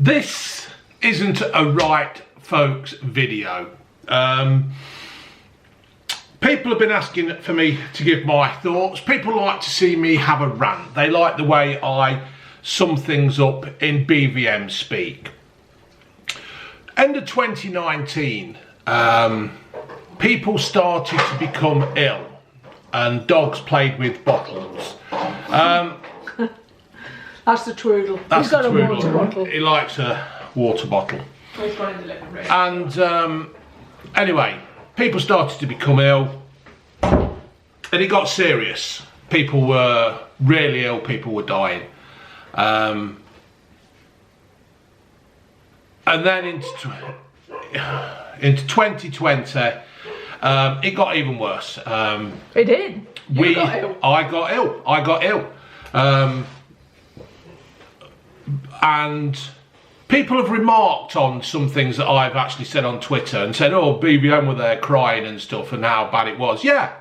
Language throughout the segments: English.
This isn't a right folks video. People have been asking for me to give my thoughts. People like to see me have a rant. They like the way I sum things up in BVM speak. End of 2019, people started to become ill and dogs played with bottles. That's the Twoodle. That's He's got the a Twoodle. water bottle. He likes a water bottle. He's got in the living room. And anyway, people started to become ill, and it got serious. People were really ill. People were dying. And then into 2020, it got even worse. It did. You got ill. I got ill. And people have remarked on some things that I've actually said on Twitter and said, oh, BVM were there crying and stuff and how bad it was. Yeah,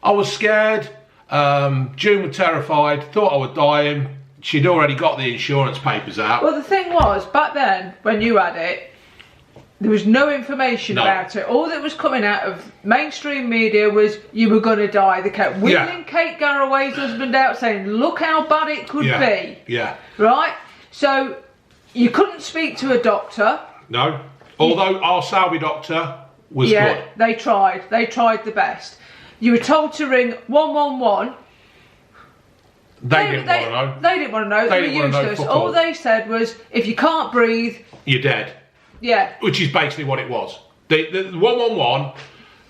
I was scared. June was terrified, thought I was dying. She'd already got the insurance papers out. Well, the thing was, back then, when you had it, there was no information about it. All that was coming out of mainstream media was you were going to die. They kept wheeling Kate Garraway's husband out saying, look how bad it could be. Yeah. Right? So, you couldn't speak to a doctor. No. Although our Saudi doctor was good. Yeah, they tried. They tried the best. You were told to ring 111. They didn't want to know. They didn't want to know. They were useless. All they said was, if you can't breathe... you're dead. Yeah. Which is basically what it was. The 111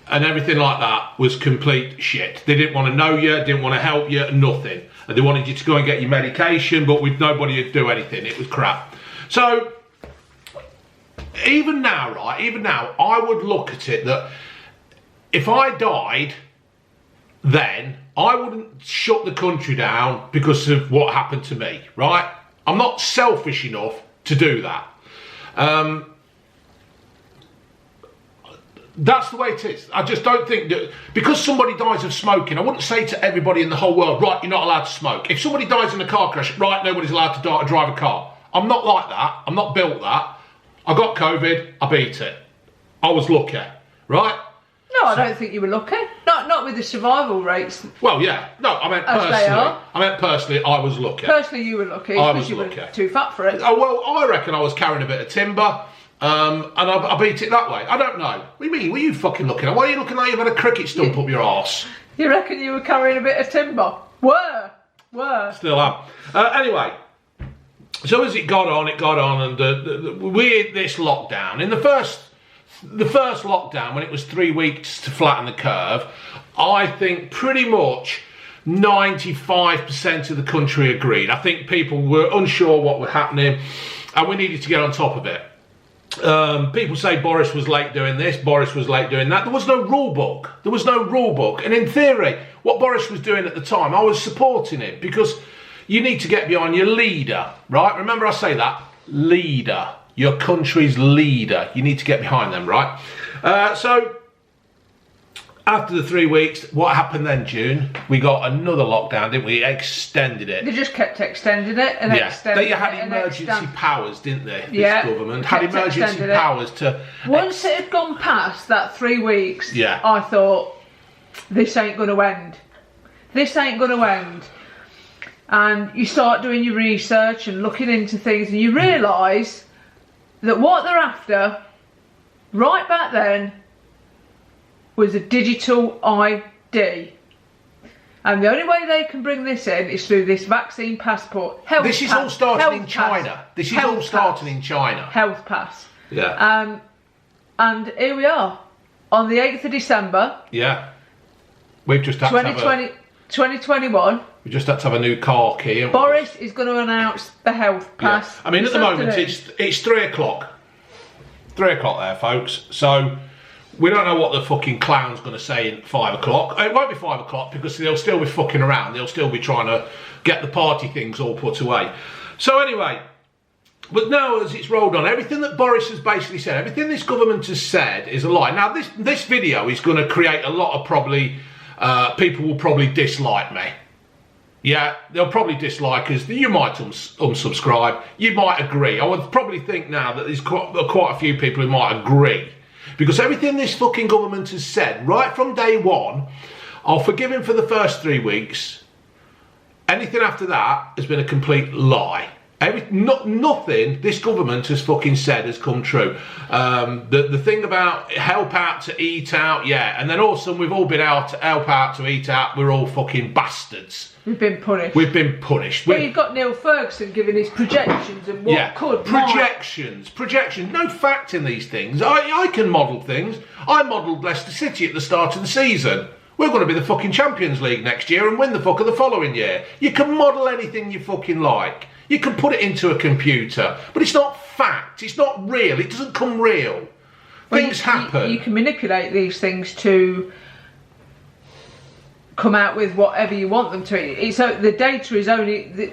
and everything like that was complete shit. They didn't want to know you, didn't want to help you, nothing. They wanted you to go and get your medication, but with nobody would do anything. It was crap. So, even now, right, I would look at it that if I died, then I wouldn't shut the country down because of what happened to me, right? I'm not selfish enough to do that. That's the way it is. I just don't think that because somebody dies of smoking, I wouldn't say to everybody in the whole world, right, you're not allowed to smoke. If somebody dies in a car crash, right, nobody's allowed to drive a car. I'm not like that. I'm not built that. I got COVID, I beat it. I was lucky, right? No, I don't think you were lucky. Not with the survival rates. Well, yeah. No, I meant personally, I was lucky. Personally, you were lucky because you were too fat for it. Oh, well, I reckon I was carrying a bit of timber. And I beat it that way. I don't know. What do you mean? Were you fucking looking at? Why are you looking like you've had a cricket stump up your arse? You reckon you were carrying a bit of timber? Were. Still am. Anyway, so as it got on, and we hit this lockdown. In the first lockdown, when it was 3 weeks to flatten the curve, I think pretty much 95% of the country agreed. I think people were unsure what was happening, and we needed to get on top of it. People say Boris was late doing this, Boris was late doing that. There was no rule book. And in theory, what Boris was doing at the time, I was supporting it because you need to get behind your leader, right? Remember I say that, leader, your country's leader. You need to get behind them, right? So after the 3 weeks, what happened then, June? We got another lockdown, didn't we? Extended it. They just kept extending it and extending it. They had emergency powers, didn't they? Yeah. This government had emergency powers to... Once it had gone past that 3 weeks, I thought, this ain't going to end. This ain't going to end. And you start doing your research and looking into things and you realise that what they're after, right back then, was a digital ID. And the only way they can bring this in is through this vaccine passport. This is all starting in China. This is all starting in China. Health pass. Yeah. And here we are, on the 8th of December. Yeah. We've just had 2021. We just had to have a new car key. Boris is going to announce the health pass. Yeah. I mean, at the moment, it's 3 o'clock. 3 o'clock there, folks. So... we don't know what the fucking clown's going to say in 5 o'clock. It won't be 5 o'clock because they'll still be fucking around. They'll still be trying to get the party things all put away. So anyway, but now as it's rolled on, everything that Boris has basically said, everything this government has said is a lie. Now this video is going to create a lot of people will probably dislike me. Yeah, they'll probably dislike us. You might unsubscribe. You might agree. I would probably think now that there's quite a few people who might agree. Because everything this fucking government has said, right from day one, I'll forgive him for the first 3 weeks. Anything after that has been a complete lie. Nothing this government has fucking said has come true. The thing about help out to eat out, yeah. And then also we've all been out to help out to eat out. We're all fucking bastards. We've been punished. We've been punished. Well, you've got Neil Ferguson giving his projections and what could. Projections. No fact in these things. I can model things. I modelled Leicester City at the start of the season. We're going to be the fucking Champions League next year and win the fucker the following year. You can model anything you fucking like. You can put it into a computer, but it's not fact. It's not real. It doesn't come real. Things happen. You can manipulate these things to come out with whatever you want them to. So the data is only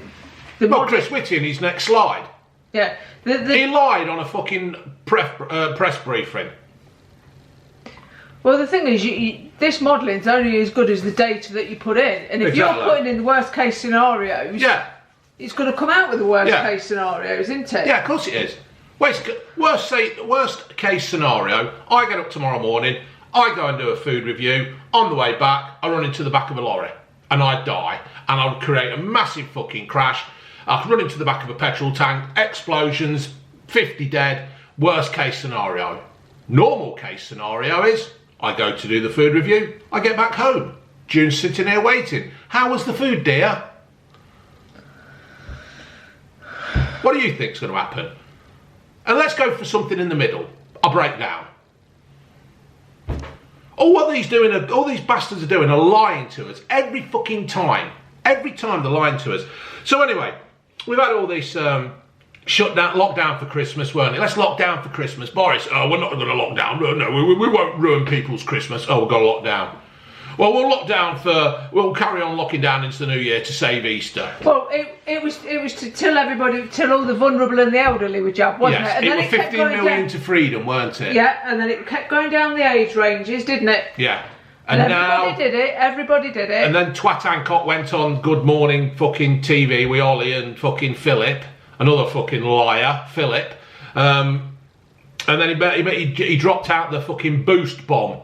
well, Chris Whitty in his next slide. Yeah, he lied on a fucking press briefing. Well, the thing is, this modelling is only as good as the data that you put in, and if you're putting in the worst case scenarios, it's going to come out with the worst case scenarios, isn't it? Yeah, of course it is. Worst case scenario, I get up tomorrow morning, I go and do a food review, on the way back, I run into the back of a lorry, and I die, and I'll create a massive fucking crash, I'll run into the back of a petrol tank, explosions, 50 dead, worst case scenario. Normal case scenario is, I go to do the food review, I get back home, June's sitting here waiting. How was the food, dear? What do you think's going to happen? And let's go for something in the middle. I'll break down. All these bastards are doing are lying to us every fucking time. Every time they're lying to us. So anyway, we've had all this lockdown for Christmas, weren't it? Let's lock down for Christmas. Boris, we're not going to lock down. No, we won't ruin people's Christmas. Oh, we've got to lock down. Well, we'll carry on locking down into the new year to save Easter. Well, it was to till all the vulnerable and the elderly were jabbed, wasn't it? And it was 15 million to freedom, weren't it? Yeah, and then it kept going down the age ranges, didn't it? Yeah. And everybody did it. And then Twat Hancock went on Good Morning fucking TV with Ollie and fucking Philip, another fucking liar, Philip. And then he dropped out the fucking boost bomb.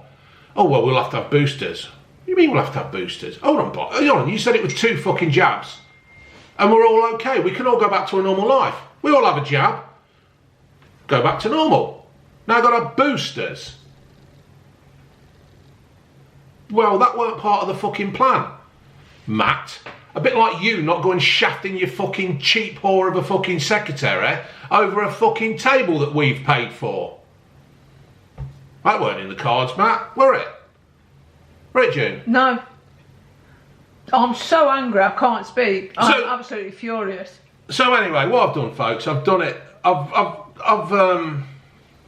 Oh, well, we'll have to have boosters. What do you mean we'll have to have boosters? Hold on, you said it was 2 fucking jabs. And we're all okay. We can all go back to a normal life. We all have a jab. Go back to normal. Now I've got to have boosters. Well, that weren't part of the fucking plan, Matt. A bit like you not going shafting your fucking cheap whore of a fucking secretary over a fucking table that we've paid for. That weren't in the cards, Matt, were it? Were it, June? No. I'm so angry I can't speak. I'm absolutely furious. So anyway, what I've done, folks, I've done it. I've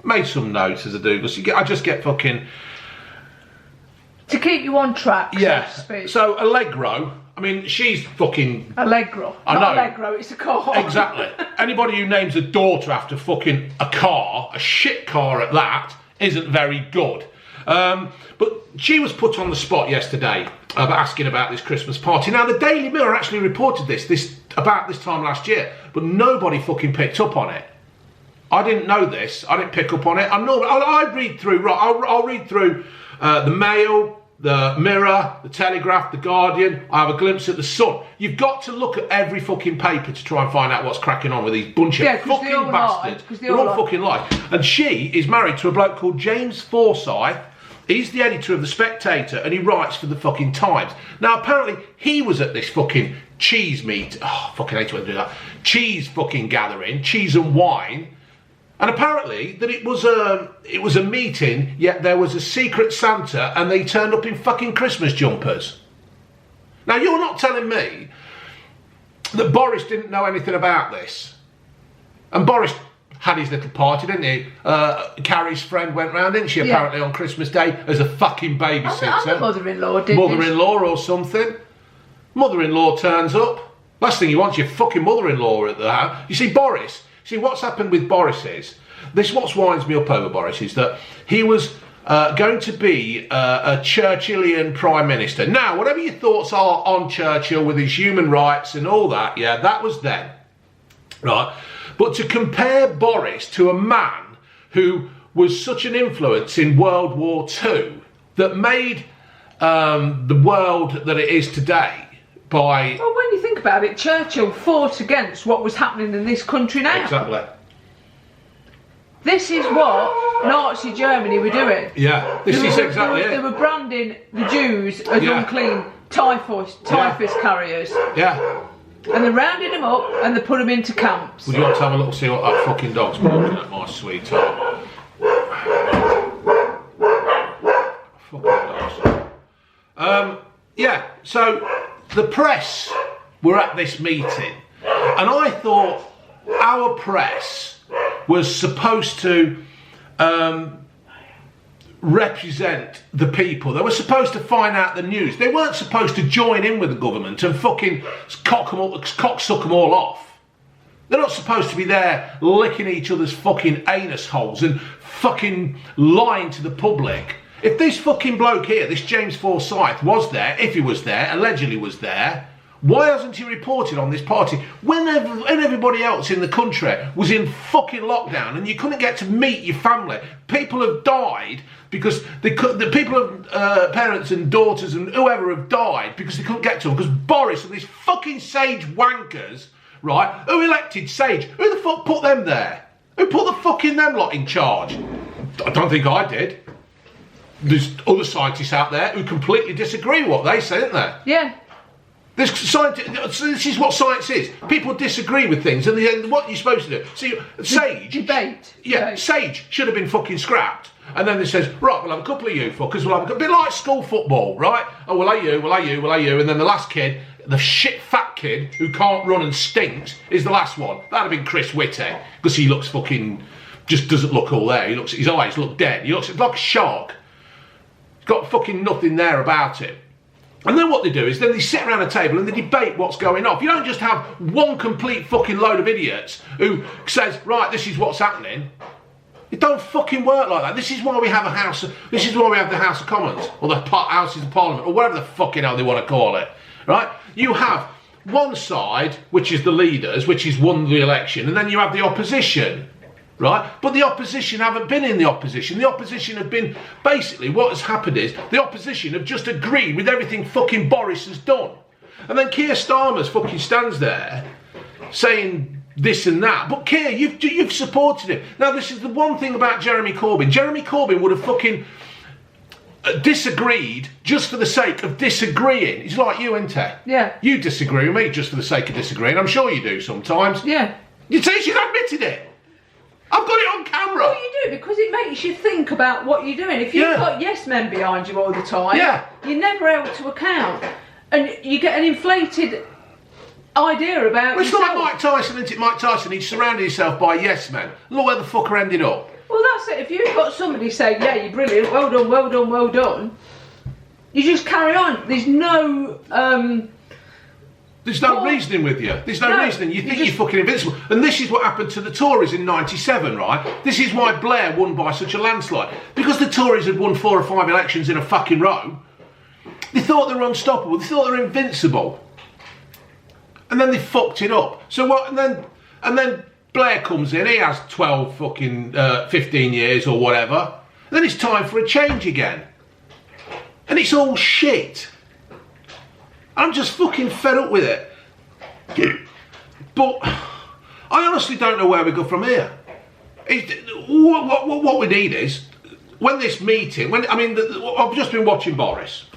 made some notes as I do, because I just get fucking... To keep you on track, yeah. so to speak. So Allegro, I mean, she's fucking... Allegro. I know. Not Allegro, it's a car. Exactly. Anybody who names a daughter after fucking a car, a shit car at that, isn't very good. But she was put on the spot yesterday asking about this Christmas party. Now, the Daily Mirror actually reported this about this time last year, but nobody fucking picked up on it. I didn't know this. I didn't pick up on it. I read through, right, I'll read through the Mail, the Mirror, the Telegraph, the Guardian. I have a glimpse at the Sun. You've got to look at every fucking paper to try and find out what's cracking on with these bunch of fucking bastards. They're all fucking lie. And she is married to a bloke called James Forsyth. He's the editor of The Spectator and he writes for the fucking Times. Now, apparently, he was at this fucking cheese meet. Oh, fucking hate to do that. Cheese fucking gathering, cheese and wine. And apparently that it was a meeting, yet there was a secret Santa and they turned up in fucking Christmas jumpers. Now, you're not telling me that Boris didn't know anything about this. And Boris had his little party, didn't he? Carrie's friend went round, didn't she, apparently on Christmas Day as a fucking babysitter. I'm mother-in-law, didn't Mother-in-law or something. Mother-in-law turns up. Last thing you want is your fucking mother-in-law at the house. You see, Boris... See, what's happened with Boris is, what winds me up over Boris is that he was going to be a Churchillian Prime Minister. Now, whatever your thoughts are on Churchill with his human rights and all that, yeah, that was then, right? But to compare Boris to a man who was such an influence in World War II that made the world that it is today by... Well, when you think about it, Churchill fought against what was happening in this country now. Exactly. This is what Nazi Germany were doing. Yeah, this is exactly it. They were branding the Jews as unclean typhus carriers. Yeah. And they rounded them up and they put them into camps. Would you like to have a look, see what that fucking dog's barking at, my sweetheart? Fucking dogs. Yeah, so the press were at this meeting, and I thought our press was supposed to represent the people. They were supposed to find out the news. They weren't supposed to join in with the government and fucking cocksuck them all off. They're not supposed to be there licking each other's fucking anus holes and fucking lying to the public. If this fucking bloke here, this James Forsyth, was there, if he was there, allegedly was there, why hasn't he reported on this party when everybody else in the country was in fucking lockdown and you couldn't get to meet your family? People have died because the people of parents and daughters and whoever have died because they couldn't get to them because Boris and these fucking Sage wankers, right? Who elected Sage? Who the fuck put them there? Who put the fucking them lot in charge? I don't think I did. There's other scientists out there who completely disagree with what they say, isn't there? Yeah. This is what science is. People disagree with things, and what you're supposed to do. See, Sage... Debate. Yeah, Debate. Sage should have been fucking scrapped. And then they says, right, we'll have a couple of you fuckers, we'll have a bit like school football, right? Oh, we'll lay you, and then the last kid, the shit fat kid who can't run and stinks, is the last one. That'd have been Chris Whitty, because he looks fucking... just doesn't look all there. His eyes look dead. He looks like a shark. He's got fucking nothing there about him. And then what they do is then they sit around a table and they debate what's going on. You don't just have one complete fucking load of idiots who says, right, this is what's happening. It don't fucking work like that. This is why we have this is why we have the House of Commons, or the Houses of Parliament, or whatever the fucking hell they want to call it, right? You have one side, which is the leaders, which has won the election, and then you have the opposition. Right? But the opposition haven't been in the opposition. The opposition have been, basically what has happened is, the opposition have just agreed with everything fucking Boris has done. And then Keir Starmer's fucking stands there saying this and that. But Keir, you've supported him. Now this is the one thing about Jeremy Corbyn. Jeremy Corbyn would have fucking disagreed just for the sake of disagreeing. He's like you, isn't he? Yeah. You disagree with me just for the sake of disagreeing. I'm sure you do sometimes. Yeah. You see, she's admitted it. I've got it on camera. Well, you do, because it makes you think about what you're doing. If you've got yes men behind you all the time, you're never able to account. And you get an inflated idea about it's yourself. like Mike Tyson, isn't it? Mike Tyson, he surrounded himself by yes men. Look where the fucker ended up. Well, that's it. If you've got somebody saying, yeah, you're brilliant, well done, well done, well done, you just carry on. There's no... There's no reasoning with you. There's no reasoning. You think you're fucking invincible. And this is what happened to the Tories in '97, right? This is why Blair won by such a landslide. Because the Tories had won 4 or 5 elections in a fucking row, they thought they were unstoppable. They thought they were invincible. And then they fucked it up. So what? And then Blair comes in. He has 12 fucking 15 years or whatever. And then it's time for a change again. And it's all shit. I'm just fucking fed up with it. But I honestly don't know where we go from here. What we need is, when this meeting, I've just been watching Boris,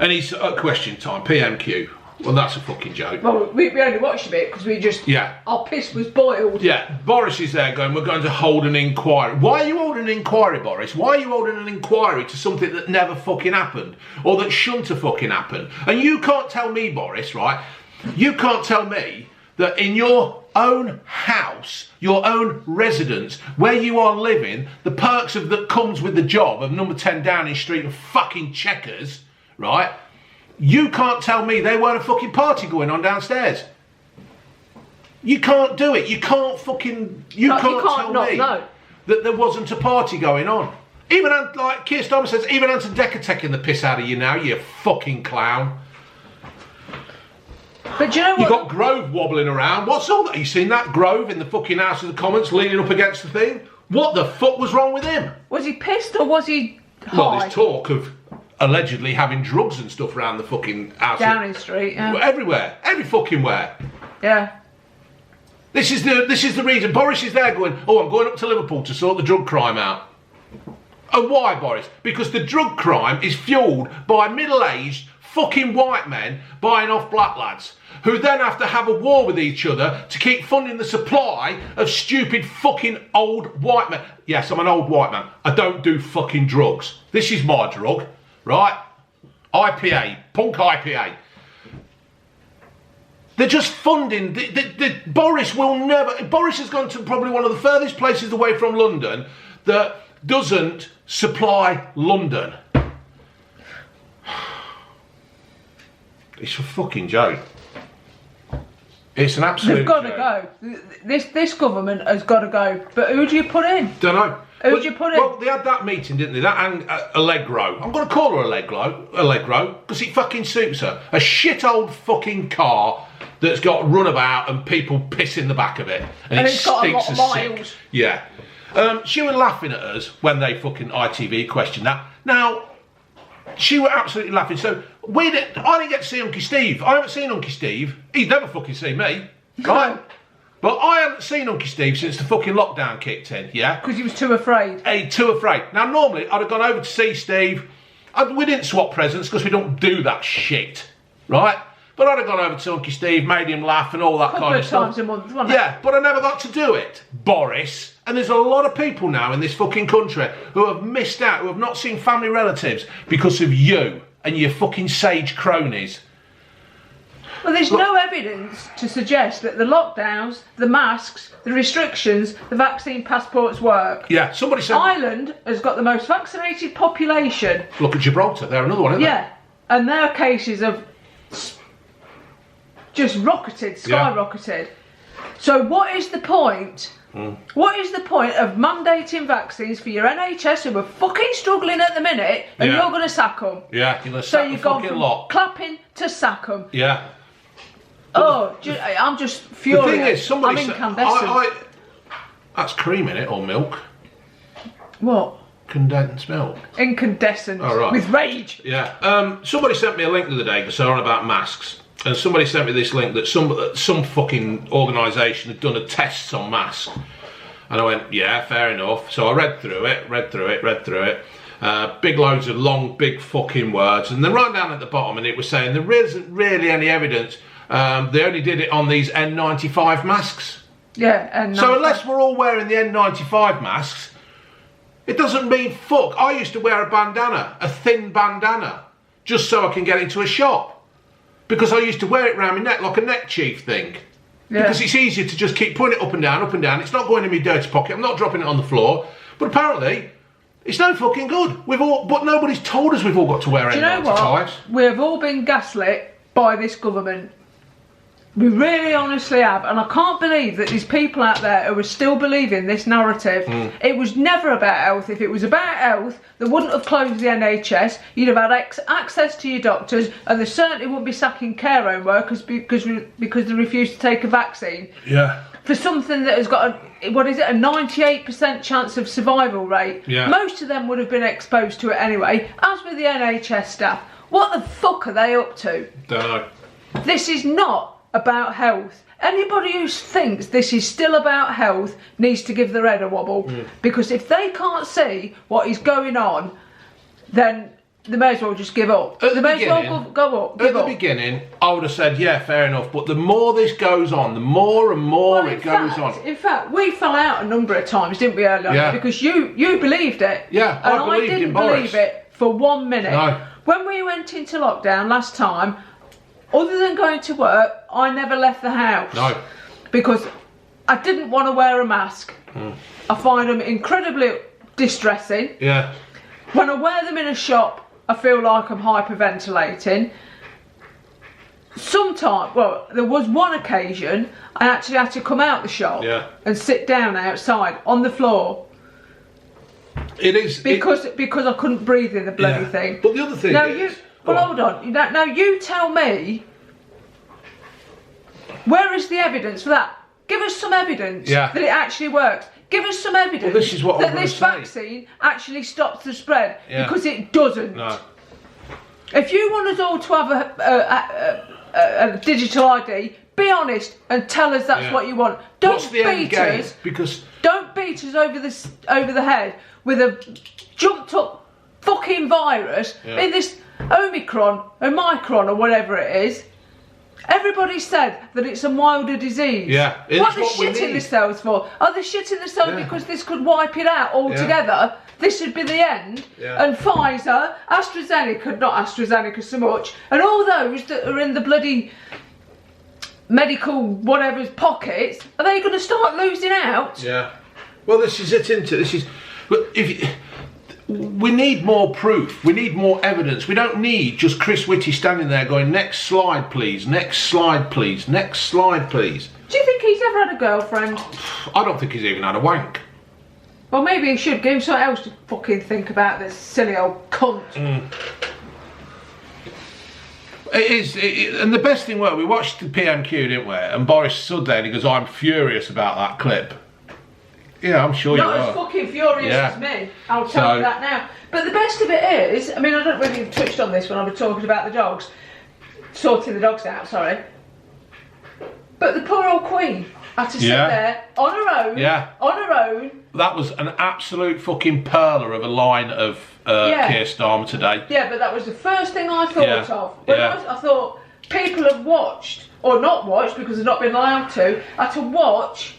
and he's at question time, PMQ. Well, that's a fucking joke. Well, we only watched a bit because we just... Yeah. Our piss was boiled. Yeah. Boris is there going, we're going to hold an inquiry. Why are you holding an inquiry, Boris? Why are you holding an inquiry to something that never fucking happened? Or that shouldn't have fucking happened? And you can't tell me, Boris, right? You can't tell me that in your own house, your own residence, where you are living, the perks that comes with the job of number 10 Downing Street and fucking Checkers, right? You can't tell me there weren't a fucking party going on downstairs. You can't do it. You can't fucking... You can't tell me that there wasn't a party going on. Even like Keir Starmer says, even Anton Decker taking the piss out of you now, you fucking clown. But do you know what? You got Grove wobbling around. What's all that? You seen that Grove in the fucking House of the Commons leaning up against the thing? What the fuck was wrong with him? Was he pissed or was he high? Well, there's talk of allegedly having drugs and stuff around the fucking house. Downing Street, yeah. Everywhere. Every fucking where. Yeah. This is the reason. Boris is there going, oh, I'm going up to Liverpool to sort the drug crime out. And why, Boris? Because the drug crime is fuelled by middle-aged fucking white men buying off black lads, who then have to have a war with each other to keep funding the supply of stupid fucking old white men. Yes, I'm an old white man. I don't do fucking drugs. This is my drug, right? IPA, punk IPA. They're just funding. Boris will never. Boris has gone to probably one of the furthest places away from London that doesn't supply London. It's a fucking joke. It's an absolute They've got to joke. go. This government has got to go. But who do you put in? Don't know. Who do you put in? Well, they had that meeting, didn't they? That and Allegro. I'm going to call her Allegro, because it fucking suits her. A shit old fucking car that's got runabout and people piss in the back of it. And it it's got a stinks lot of of miles. sick. Yeah. She was laughing at us when they fucking ITV questioned that. Now, she were absolutely laughing. So I didn't get to see Uncle Steve. I haven't seen Uncle Steve. He's never fucking seen me. Right? But I haven't seen Uncle Steve since the fucking lockdown kicked in, yeah? Because he was too afraid. Hey, too afraid. Now, normally, I'd have gone over to see Steve. We didn't swap presents because we don't do that shit, right? But I'd have gone over to Uncle Steve, made him laugh and all that kind of stuff. Times a month, wasn't it? Yeah, but I never got to do it, Boris. And there's a lot of people now in this fucking country who have missed out, who have not seen family relatives because of you and your fucking sage cronies. Well, there's no evidence to suggest that the lockdowns, the masks, the restrictions, the vaccine passports work. Yeah, somebody said... Ireland has got the most vaccinated population. Look at Gibraltar, they're another one, isn't Yeah, and their cases have just rocketed, skyrocketed. Yeah. So what is the point? What is the point of mandating vaccines for your NHS who are fucking struggling at the minute and you're going to sack them? Yeah, you're going to sack the fucking lot. Clapping to sack them. Yeah. Oh, I'm just furious. The thing is, I'm incandescent. That's cream in it, or milk. What? Condensed milk. Incandescent. Oh, right. With rage. Yeah. Somebody sent me a link the other day because they're on about masks. And somebody sent me this link that some fucking organisation had done a test on masks. And I went, yeah, fair enough. So I read through it. Big loads of long, big fucking words. And then right down at the bottom, and it was saying there isn't really any evidence. They only did it on these N95 masks. Yeah, N95. So unless we're all wearing the N95 masks, it doesn't mean fuck. I used to wear a bandana, a thin bandana, just so I can get into a shop. Because I used to wear it around my neck like a neck chief thing. Yeah. Because it's easier to just keep putting it up and down. It's not going in my dirty pocket. I'm not dropping it on the floor. But apparently, it's no fucking good. But nobody's told us we've all got to wear N95s. Do you know what? We've all been gaslit by this government. We really honestly have, and I can't believe that there's people out there who are still believing this narrative. It was never about health. If it was about health, they wouldn't have closed the NHS. You'd have had access to your doctors, and they certainly wouldn't be sacking care home workers because they refused to take a vaccine. Yeah. For something that has got a 98% chance of survival rate. Yeah. Most of them would have been exposed to it anyway, as with the NHS staff. What the fuck are they up to? Don't know. This is not about health. Anybody who thinks this is still about health needs to give their head a wobble. Because if they can't see what is going on, then they may as well just give up. They may as well go up. At the beginning, I would have said, yeah, fair enough. But the more this goes on, the more and more it goes on. In fact, we fell out a number of times, didn't we, earlier? Yeah. Because you believed it. Yeah, and I believed in Boris. didn't believe it for 1 minute. No. When we went into lockdown last time, other than going to work, I never left the house. No. Because I didn't want to wear a mask. I find them incredibly distressing. Yeah. When I wear them in a shop, I feel like I'm hyperventilating. Sometimes, well, there was one occasion I actually had to come out the shop and sit down outside on the floor It is because I couldn't breathe in the bloody thing. But the other thing is, hold on. Now you tell me, where is the evidence for that? Give us some evidence that it actually works. Give us some evidence this is what that this vaccine actually stops the spread, because it doesn't. No. If you want us all to have a digital ID, be honest and tell us that's what you want. Don't beat us. Because don't beat us over the head with a jumped up fucking virus in this Omicron or Micron or whatever it is. Everybody said that it's a milder disease. Yeah, what are they shitting themselves for? Are they shitting themselves because this could wipe it out altogether? This should be the end. And Pfizer, AstraZeneca, not AstraZeneca so much, and all those that are in the bloody medical whatever's pockets, are they going to start losing out? Yeah. Well, this is it, isn't it? This is. We need more proof. We need more evidence. We don't need just Chris Whitty standing there going, next slide, please. Next slide, please. Next slide, please. Do you think he's ever had a girlfriend? I don't think he's even had a wank. Well, maybe he should give him something else to fucking think about, this silly old cunt. It is, and the best thing was, we watched the PMQ, didn't we? And Boris stood there and he goes, I'm furious about that clip. Yeah, I'm sure you are. Not as fucking furious as me, I'll tell you that now. But the best of it is, I mean, I don't really touched on this when I was talking about the dogs, sorting the dogs out, sorry. But the poor old Queen had to sit there on her own, on her own. That was an absolute fucking perler of a line of Keir Starmer today. Yeah, but that was the first thing I thought of. When I thought people have watched, or not watched because they've not been allowed to, had to watch,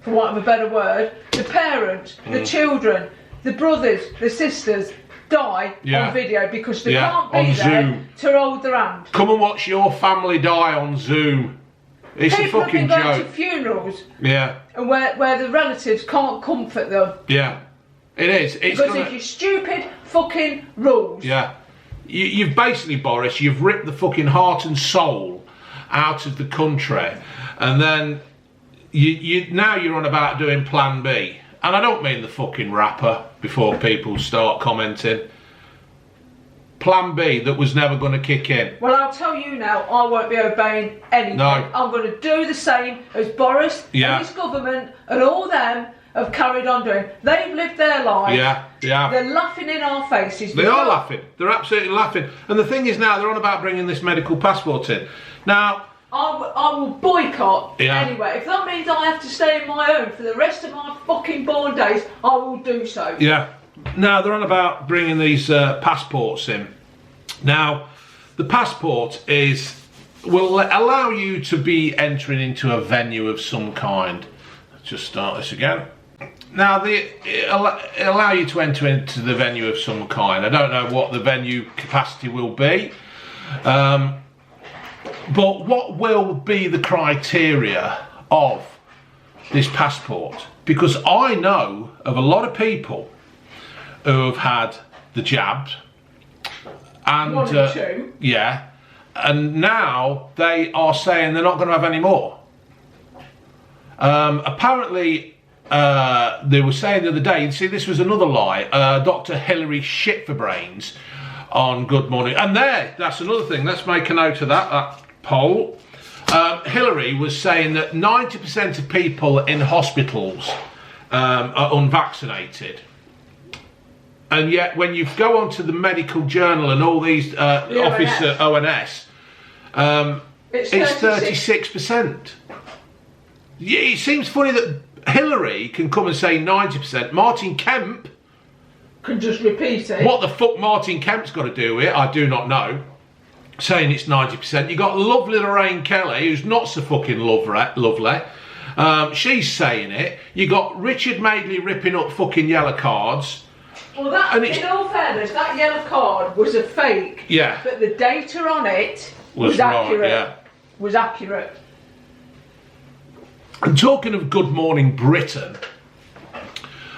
for want of a better word, the parents, the children, the brothers, the sisters die on video because they can't be there Zoom. To hold their hand. Come and watch your family die on Zoom. It's people a fucking have been going joke. To funerals. Yeah. And where the relatives can't comfort them. Yeah. It is. It's because of your stupid fucking rules. Yeah. You've basically, Boris, you've ripped the fucking heart and soul out of the country, and then now you're on about doing Plan B. And I don't mean the fucking rapper before people start commenting. Plan B that was never going to kick in. Well, I'll tell you now, I won't be obeying anything. No. I'm going to do the same as Boris and his government and all them have carried on doing. They've lived their life. Yeah. They're laughing in our faces. They are laughing. They're absolutely laughing. And the thing is now, they're on about bringing this medical passport in. Now, I will boycott anyway. If that means I have to stay on my own for the rest of my fucking born days, I will do so. Yeah. Now, they're on about bringing these passports in. Now, the passport will allow you to be entering into a venue of some kind. Let's just start this again. Now, it'll allow you to enter into the venue of some kind. I don't know what the venue capacity will be. But what will be the criteria of this passport? Because I know of a lot of people who have had the jabs, and and now they are saying they're not going to have any more. Apparently, they were saying the other day, and see, this was another lie. Dr. Hillary Shitforbrains on Good Morning, and that's another thing. Let's make a note of that poll. Hillary was saying that 90% of people in hospitals are unvaccinated. And yet, when you go onto the medical journal and all these officer ONS, it's 36%. Yeah, it seems funny that Hillary can come and say 90%. Martin Kemp can just repeat it. What the fuck Martin Kemp's got to do with it, I do not know. Saying it's 90%. You got lovely Lorraine Kelly, who's not so fucking lovely. She's saying it. You got Richard Madeley ripping up fucking yellow cards. Well, in all fairness, that yellow card was a fake. Yeah. But the data on it was accurate. Yeah. Was accurate. And talking of Good Morning Britain,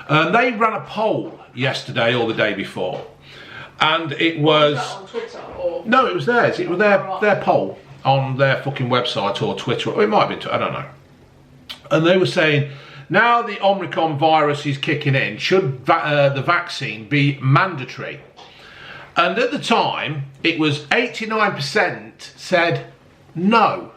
they ran a poll yesterday or the day before, and it was that on Twitter or? No, it was theirs. It was their poll on their fucking website or Twitter. It might have been. I don't know. And they were saying now the Omicron virus is kicking in, should the vaccine be mandatory? And at the time, it was 89% said no.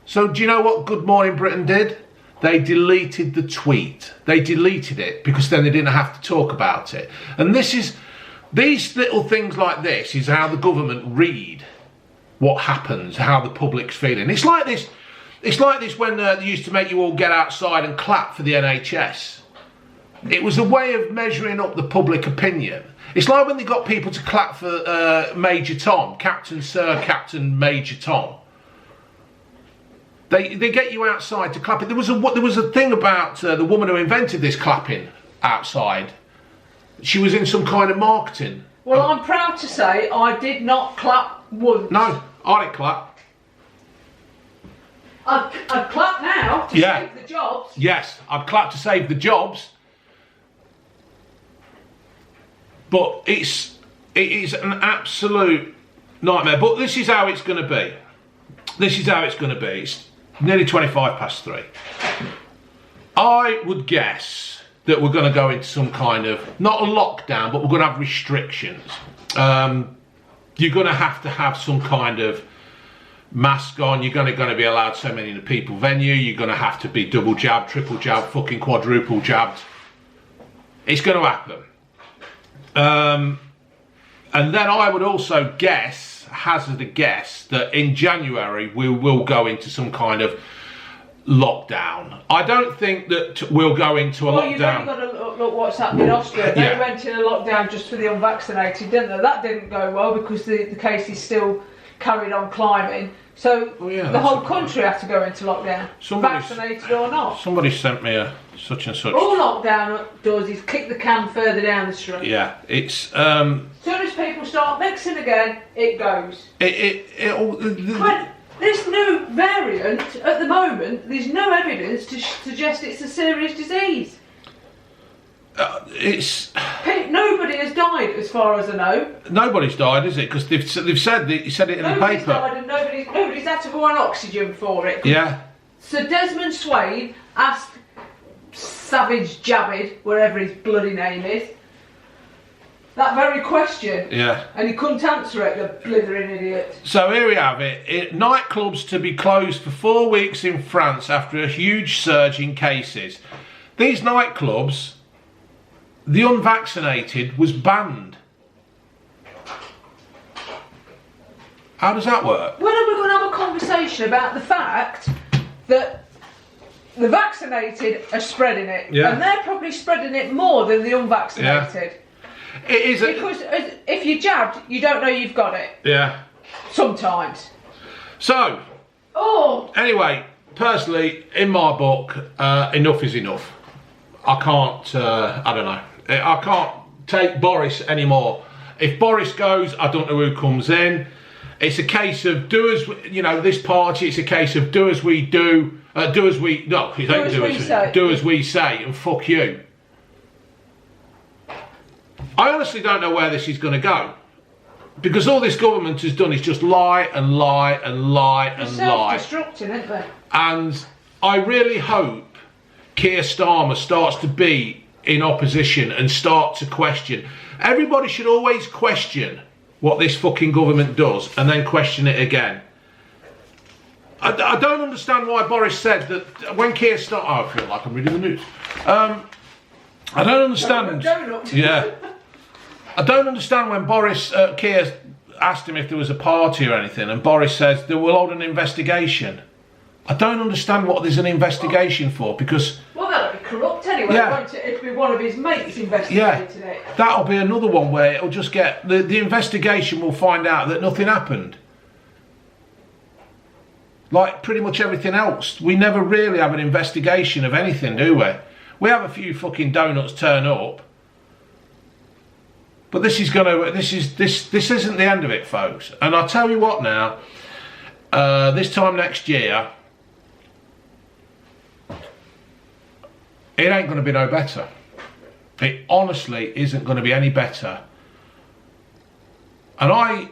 So do you know what Good Morning Britain did? They deleted the tweet. They deleted it because then they didn't have to talk about it. And these little things like this is how the government read what happens, how the public's feeling. It's like this when they used to make you all get outside and clap for the NHS. It was a way of measuring up the public opinion. It's like when they got people to clap for Major Tom, Captain Sir, Captain Major Tom. They get you outside to clap it. There was a thing about the woman who invented this clapping outside. She was in some kind of marketing. Well, I'm proud to say I did not clap once. No, I didn't clap. I'd clap now to save the jobs. Yes, I'd clap to save the jobs. But it is an absolute nightmare. But this is how it's going to be. This is how it's going to be. It's nearly 3:25. I would guess that we're going to go into some kind of, not a lockdown, but we're going to have restrictions. You're going to have some kind of mask on. You're going to be allowed so many in the people venue. You're going to have to be double jabbed, triple jabbed, fucking quadruple jabbed. It's going to happen. And then I would also hazard a guess that in January we will go into some kind of lockdown. I don't think that we'll go into a lockdown. Well, you've only got to look what's happening in Austria. They went in a lockdown just for the unvaccinated, didn't they? That didn't go well because the cases still carried on climbing. So the whole country had to go into lockdown, vaccinated or not. Somebody sent me a such and such. All lockdown does is kick the can further down the street. Yeah, it's. As soon as people start mixing again, it goes. This new variant, at the moment, there's no evidence to suggest it's a serious disease. Nobody has died, as far as I know. Nobody's died, is it? Because they've said it in the paper. Nobody's died, and nobody's had to go on oxygen for it. Yeah. Sir Desmond Swain asked Savage Javid, wherever his bloody name is, that very question. Yeah. And he couldn't answer it, the blithering idiot. So here we have it. Nightclubs to be closed for 4 weeks in France after a huge surge in cases. These nightclubs, the unvaccinated was banned. How does that work? When are we going to have a conversation about the fact that the vaccinated are spreading it? Yeah. And they're probably spreading it more than the unvaccinated. Yeah. It is because if you're jabbed, you don't know you've got it. Yeah. Sometimes. So. Oh. Anyway, personally, in my book, enough is enough. I can't. I don't know. I can't take Boris anymore. If Boris goes, I don't know who comes in. It's a case of this party. It's a case of do as we do. Do as we say, and fuck you. I honestly don't know where this is going to go, because all this government has done is just lie and lie and lie and lie. Self-destructing, isn't they? And I really hope Keir Starmer starts to be in opposition and start to question. Everybody should always question what this fucking government does and then question it again. I don't understand why Boris said that when Keir Starmer... Oh, I feel like I'm reading the news. I don't understand... Yeah. I don't understand when Keir asked him if there was a party or anything, and Boris says they will hold an investigation. I don't understand what there's an investigation for, because... Well, that'll be corrupt anyway, won't it? It'll be one of his mates investigating it. That'll be another one where it'll just get... The investigation will find out that nothing happened. Like pretty much everything else. We never really have an investigation of anything, do we? We have a few fucking donuts turn up. But this isn't the end of it, folks. And I'll tell you what now, this time next year, it ain't going to be no better. It honestly isn't going to be any better. And I,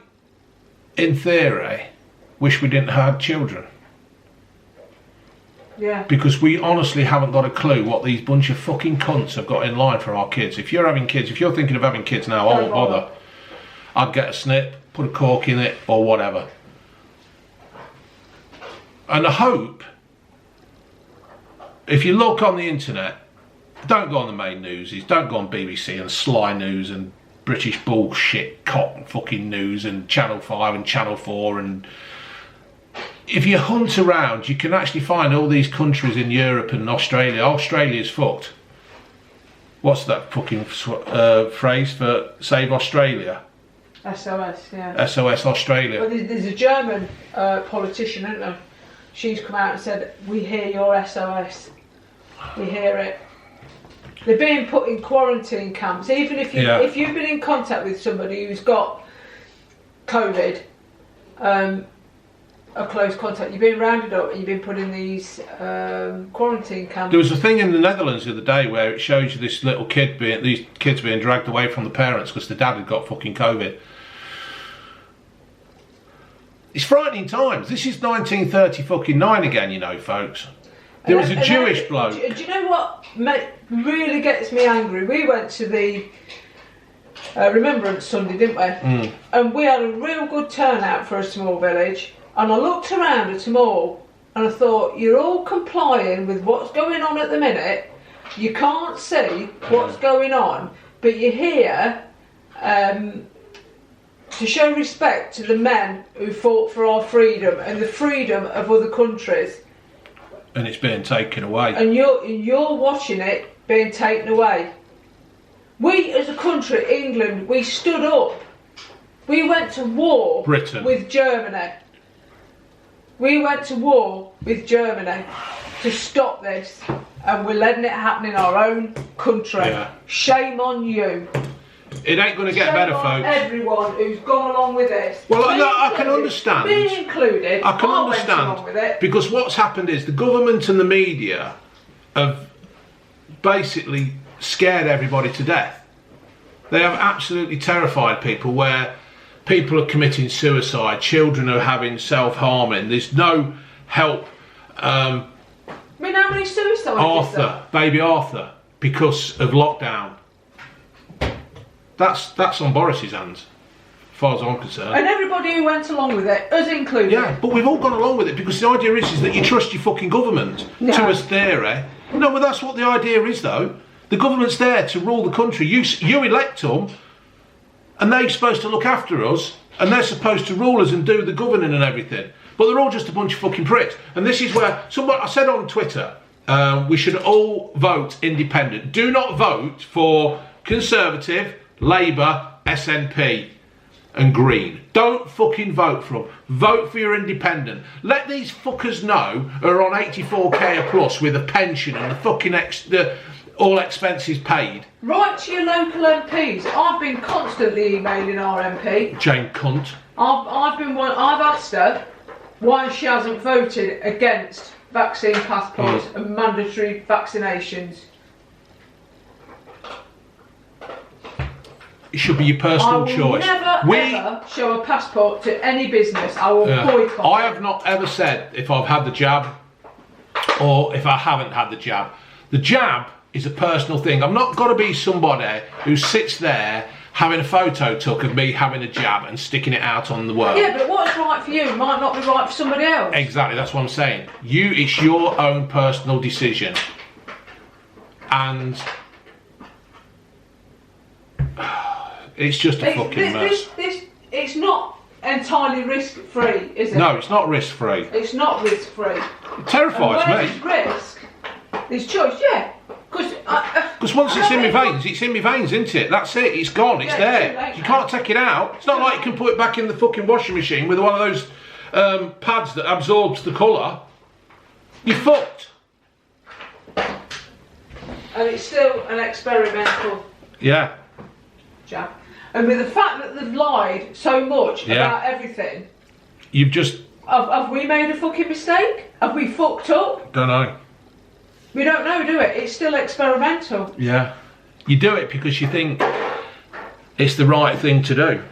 in theory, wish we didn't have children. Yeah. Because we honestly haven't got a clue what these bunch of fucking cunts have got in line for our kids. If you're having kids, if you're thinking of having kids now, I won't bother. I'd get a snip, put a cork in it, or whatever. And I hope, if you look on the internet, don't go on the main newses, don't go on BBC and Sly News and British bullshit, cotton fucking news and Channel 5 and Channel 4, and if you hunt around, you can actually find all these countries in Europe and Australia. Australia's fucked. What's that fucking phrase for Save Australia? SOS, yeah. SOS Australia. Well, there's a German politician, isn't there? She's come out and said, we hear your SOS. We hear it. They're being put in quarantine camps. Even if if you've been in contact with somebody who's got COVID, a close contact, you've been rounded up and you've been put in these quarantine camps. There was a thing in the Netherlands the other day where it shows you this little kid these kids being dragged away from the parents because the dad had got fucking COVID. It's frightening times. This is 1939 again, you know, folks. There was a Jewish bloke. Do you know what really gets me angry? We went to the Remembrance Sunday, didn't we? Mm. And we had a real good turnout for a small village. And I looked around at them all and I thought, you're all complying with what's going on at the minute. You can't see what's going on, but you're here to show respect to the men who fought for our freedom and the freedom of other countries. And it's being taken away. And you're watching it being taken away. We as a country, England, we stood up. We went to war Britain. With Germany. We went to war with Germany to stop this, and we're letting it happen in our own country. Yeah. Shame on you. It ain't going to get better, folks. Everyone who's gone along with this. Well, I can understand. Me included. I can went along with it. Because what's happened is the government and the media have basically scared everybody to death. They have absolutely terrified people, where people are committing suicide, children are having self-harming, there's no help. I mean, how many suicides? Baby Arthur, because of lockdown. That's on Boris's hands, as far as I'm concerned. And everybody who went along with it, us included. Yeah, but we've all gone along with it because the idea is that you trust your fucking government. No. To us theory. No, but that's what the idea is, though. The government's there to rule the country. You elect them, and they're supposed to look after us, and they're supposed to rule us and do the governing and everything. But they're all just a bunch of fucking pricks. And this is where I said on Twitter, we should all vote independent. Do not vote for Conservative, Labour, SNP and Green. Don't fucking vote for them. Vote for your independent. Let these fuckers know who are on 84k a plus with a pension and the fucking all expenses paid. Write to your local MPs. I've been constantly emailing our MP. Jane Cunt. I've asked her why she hasn't voted against vaccine passports and mandatory vaccinations. It should be your personal choice. I will never ever show a passport to any business. I will boycott. I have not ever said if I've had the jab or if I haven't had the jab. The jab is a personal thing. I'm not got to be somebody who sits there having a photo took of me having a jab and sticking it out on the world. Yeah, but what's right for you might not be right for somebody else. Exactly, that's what I'm saying. It's your own personal decision. And it's just a fucking mess. It's not entirely risk-free, is it? No, it's not risk-free. It's not risk-free. It terrifies me. There's risk, there's choice, yeah. Because once it's in my veins, isn't it? That's it, it's gone, it's there. You can't take it out. It's not like you can put it back in the fucking washing machine with one of those pads that absorbs the colour. You're fucked. And it's still an experimental jab. And with the fact that they've lied so much about everything, you've just... Have we made a fucking mistake? Have we fucked up? Don't know. We don't know, do it? It's still experimental. Yeah. You do it because you think it's the right thing to do.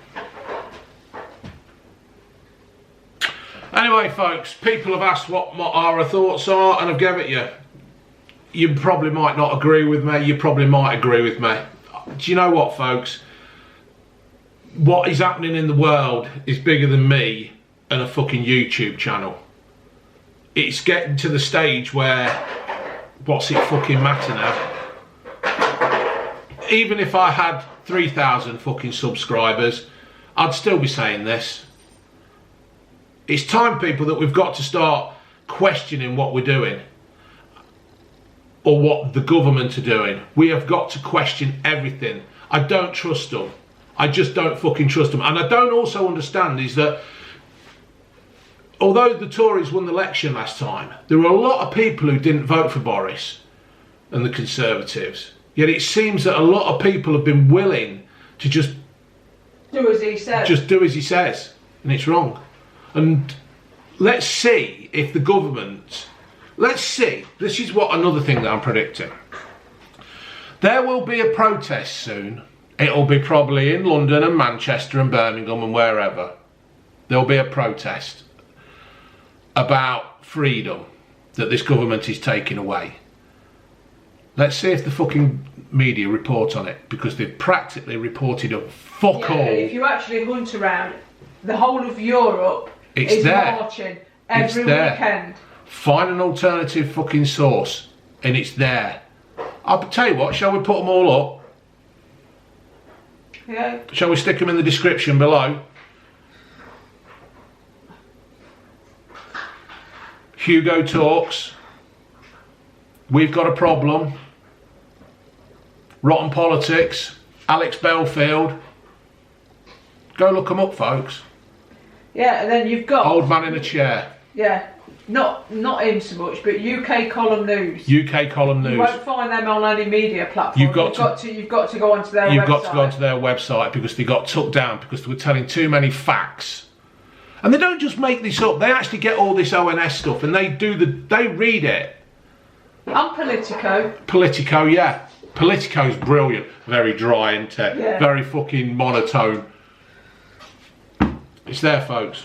Anyway, folks, people have asked what our thoughts are, and I've given it you. You probably might not agree with me. You probably might agree with me. Do you know what, folks? What is happening in the world is bigger than me and a fucking YouTube channel. It's getting to the stage where, what's it fucking matter now? Even if I had 3,000 fucking subscribers, I'd still be saying this. It's time, people, that we've got to start questioning what we're doing. Or what the government are doing. We have got to question everything. I don't trust them. I just don't fucking trust them. And I don't also understand is that although the Tories won the election last time, there were a lot of people who didn't vote for Boris and the Conservatives. Yet it seems that a lot of people have been willing to just do as he says. Just do as he says. And it's wrong. And let's see if the government... Let's see. This is what another thing that I'm predicting. There will be a protest soon. It'll be probably in London and Manchester and Birmingham and wherever. There'll be a protest about freedom that this government is taking away. Let's see if the fucking media report on it, because they've practically reported a fuck all. If you actually hunt around, the whole of Europe is marching every weekend. Find an alternative fucking source, and it's there. I'll tell you what, shall we put them all up? Yeah. Shall we stick them in the description below? Hugo talks. We've got a problem. Rotten politics. Alex Belfield. Go look them up, folks. Yeah, and then you've got... Old man in a chair. Yeah. Not him so much, but UK Column News. UK Column News. You won't find them on any media platform. You've got to go onto their website. You've got to go onto their website, because they got took down because they were telling too many facts. And they don't just make this up. They actually get all this ONS stuff and they read it. And Politico. Politico, yeah. Politico's brilliant. Very dry and yeah. Very fucking monotone. It's there, folks.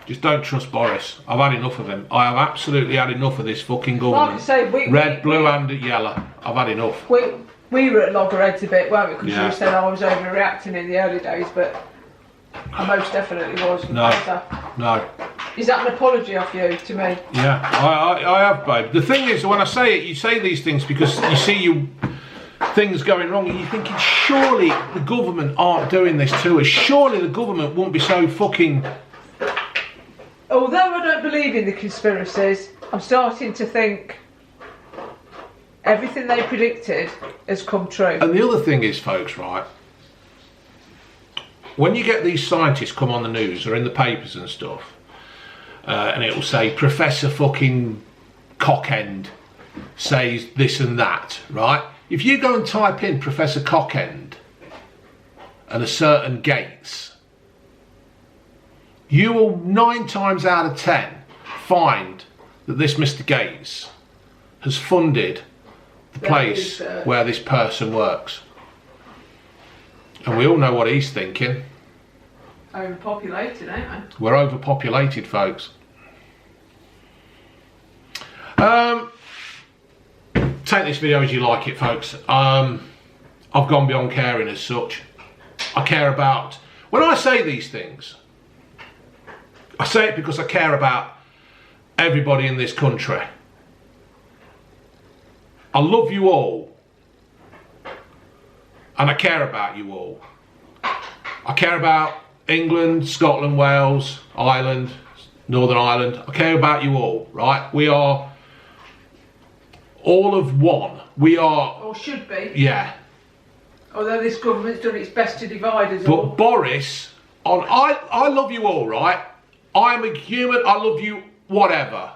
Just don't trust Boris. I've had enough of him. I have absolutely had enough of this fucking government. Like I say, red, blue and yellow. I've had enough. We were at loggerheads a bit, weren't we? Because you said I was overreacting in the early days, but I most definitely was. No. Is that an apology off you to me? Yeah, I have, babe. The thing is, when I say it, you say these things because you see things going wrong and you're thinking, surely the government aren't doing this to us. Surely the government won't be so fucking... Although I don't believe in the conspiracies, I'm starting to think everything they predicted has come true. And the other thing is, folks, right, when you get these scientists come on the news or in the papers and stuff, and it will say Professor fucking Cockend says this and that, right? If you go and type in Professor Cockend and a certain Gates, you will 9 times out of 10 find that this Mr. Gates has funded the place where this person works. And we all know what he's thinking. Overpopulated, ain't we? We're overpopulated, folks. Take this video as you like it, folks. I've gone beyond caring as such. I care about... When I say these things, I say it because I care about everybody in this country. I love you all. And I care about you all. I care about England, Scotland, Wales, Ireland, Northern Ireland. I care about you all, right? We are all of one. We are... Or should be. Yeah. Although this government's done its best to divide us all. But Boris, I love you all, right? I'm a human, I love you, whatever.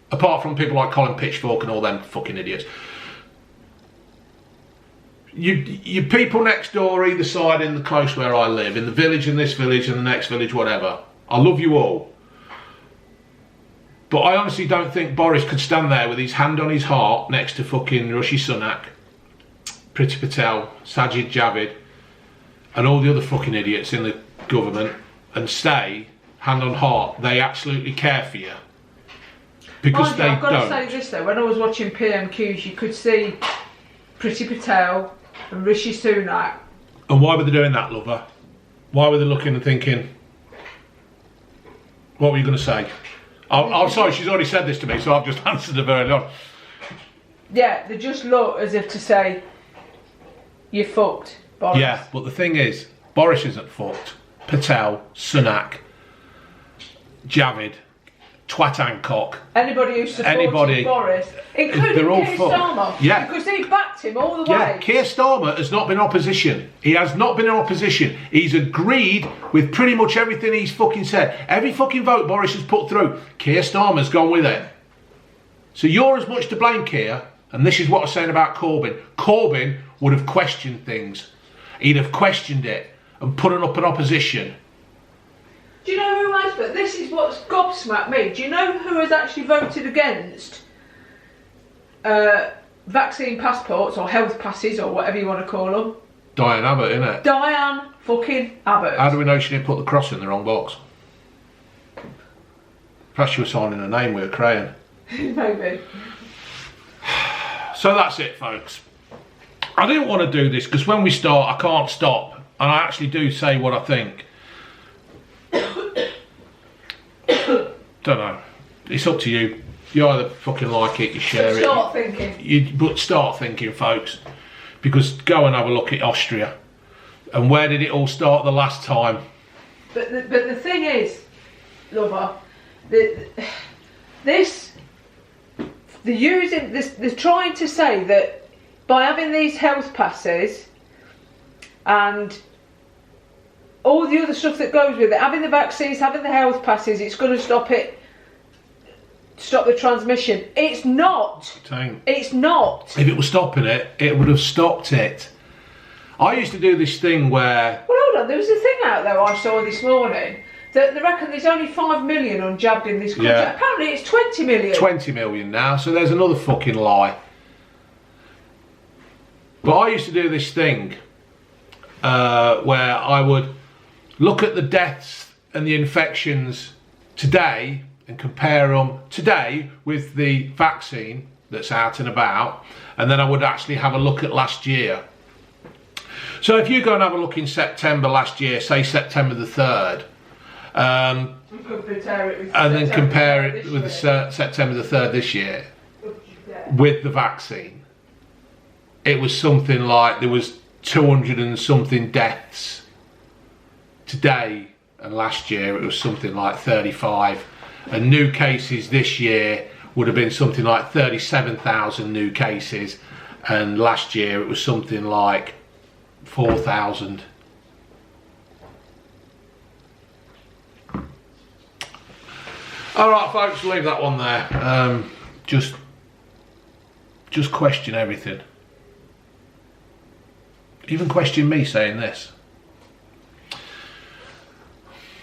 Apart from people like Colin Pitchfork and all them fucking idiots. You people next door, either side, in the close where I live, in the village, in this village, in the next village, whatever. I love you all. But I honestly don't think Boris could stand there with his hand on his heart next to fucking Rishi Sunak, Priti Patel, Sajid Javid, and all the other fucking idiots in the government, and stay, hand on heart, they absolutely care for you. Because they don't. I've got to say this though, when I was watching PMQs, you could see Priti Patel and Rishi Sunak. And why were they doing that, lover? Why were they looking and thinking, what were you going to say? I'm sorry, she's already said this to me, so I've just answered her very long. Yeah, they just look as if to say, you're fucked, Boris. Yeah, but the thing is, Boris isn't fucked. Patel, Sunak, Javid, Twat Hancock. Anybody who supported Boris, including Keir Starmer. Yeah. Because he backed him all the way. Yeah, Keir Starmer has not been opposition. He has not been in opposition. He's agreed with pretty much everything he's fucking said. Every fucking vote Boris has put through, Keir Starmer's gone with it. So you're as much to blame, Keir, and this is what I was saying about Corbyn. Corbyn would have questioned things. He'd have questioned it and put it up in opposition. Do you know who has? But this is what's gobsmacked me. Do you know who has actually voted against vaccine passports or health passes or whatever you want to call them? Diane Abbott, innit? Diane fucking Abbott. How do we know she didn't put the cross in the wrong box? Perhaps she was signing a name with a crayon. Maybe. So that's it, folks. I didn't want to do this because when we start, I can't stop. And I actually do say what I think. Don't know. It's up to you. You either fucking like it, you share it. Start thinking. But start thinking, folks. Because go and have a look at Austria. And where did it all start the last time? But the thing is, lover, they're trying to say that by having these health passes and all the other stuff that goes with it, having the vaccines, having the health passes, it's going to stop the transmission. It's not. It's not. If it was stopping it, it would have stopped it. I used to do this thing where... Well, hold on, there was a thing out there I saw this morning that they reckon there's only 5 million unjabbed in this country. Yeah. Apparently it's 20 million. 20 million now, so there's another fucking lie. But I used to do this thing where I would look at the deaths and the infections today and compare them today with the vaccine that's out and about, and then I would actually have a look at last year. So if you go and have a look in September last year, say September the 3rd, and then compare it with the September the 3rd this year with the vaccine, it was something like there was 200 and something deaths today, and last year it was something like 35, and new cases this year would have been something like 37,000 new cases, and last year it was something like 4,000. Alright folks, leave that one there. Just question everything. Even question me saying this.